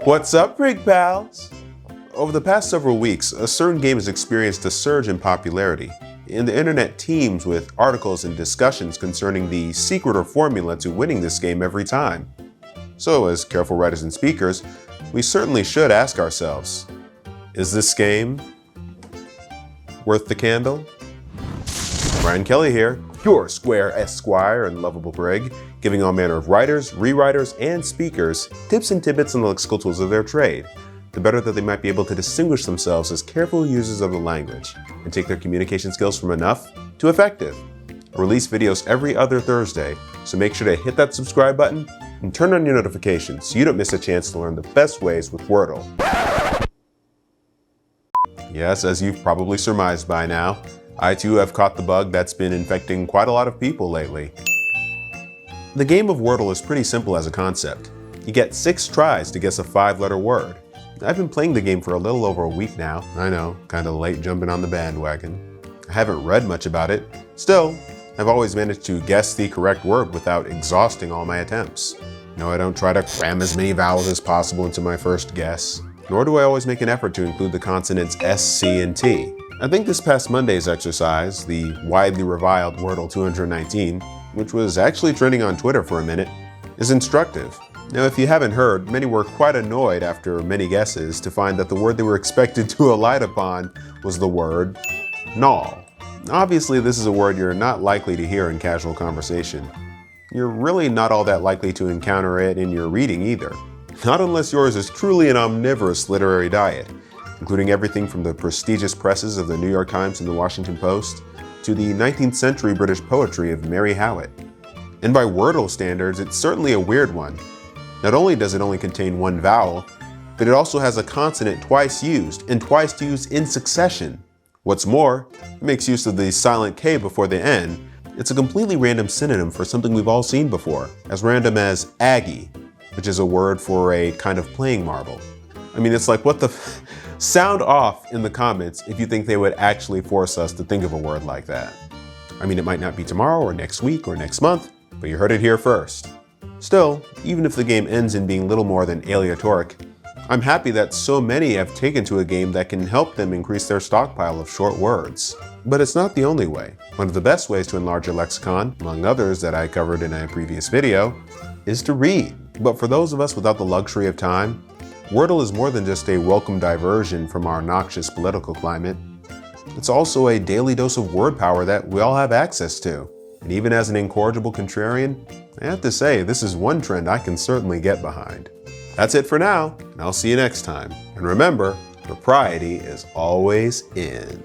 What's up, Rig Pals? Over the past several weeks, a certain game has experienced a surge in popularity, and the internet teems with articles and discussions concerning the secret or formula to winning this game every time. So, as careful writers and speakers, we certainly should ask ourselves, is this game worth the candle? Brian Kelly here, your Square Esquire and lovable brig, giving all manner of writers, rewriters, and speakers tips and tidbits on the lexical tools of their trade, the better that they might be able to distinguish themselves as careful users of the language and take their communication skills from enough to effective. I release videos every other Thursday, so make sure to hit that subscribe button and turn on your notifications so you don't miss a chance to learn the best ways with Wordle. Yes, as you've probably surmised by now, I too have caught the bug that's been infecting quite a lot of people lately. The game of Wordle is pretty simple as a concept. You get 6 tries to guess a 5-letter word. I've been playing the game for a little over a week now. I know, kinda late jumping on the bandwagon. I haven't read much about it. Still, I've always managed to guess the correct word without exhausting all my attempts. No, I don't try to cram as many vowels as possible into my first guess. Nor do I always make an effort to include the consonants S, C, and T. I think this past Monday's exercise, the widely reviled Wordle 219, which was actually trending on Twitter for a minute, is instructive. Now, if you haven't heard, many were quite annoyed after many guesses to find that the word they were expected to alight upon was the word null. Obviously, this is a word you're not likely to hear in casual conversation. You're really not all that likely to encounter it in your reading either. Not unless yours is truly an omnivorous literary diet, including everything from the prestigious presses of the New York Times and the Washington Post to the 19th century British poetry of Mary Howitt. And by Wordle standards, it's certainly a weird one. Not only does it only contain one vowel, but it also has a consonant twice used, and twice used in succession. What's more, it makes use of the silent K before the N. It's a completely random synonym for something we've all seen before, as random as Aggie, which is a word for a kind of playing marble. I mean, it's like, what the sound off in the comments if you think they would actually force us to think of a word like that. I mean, it might not be tomorrow or next week or next month, but you heard it here first. Still, even if the game ends in being little more than aleatoric, I'm happy that so many have taken to a game that can help them increase their stockpile of short words. But it's not the only way. One of the best ways to enlarge your lexicon, among others that I covered in a previous video, is to read. But for those of us without the luxury of time, Wordle is more than just a welcome diversion from our noxious political climate. It's also a daily dose of word power that we all have access to. And even as an incorrigible contrarian, I have to say, this is one trend I can certainly get behind. That's it for now, and I'll see you next time. And remember, propriety is always in.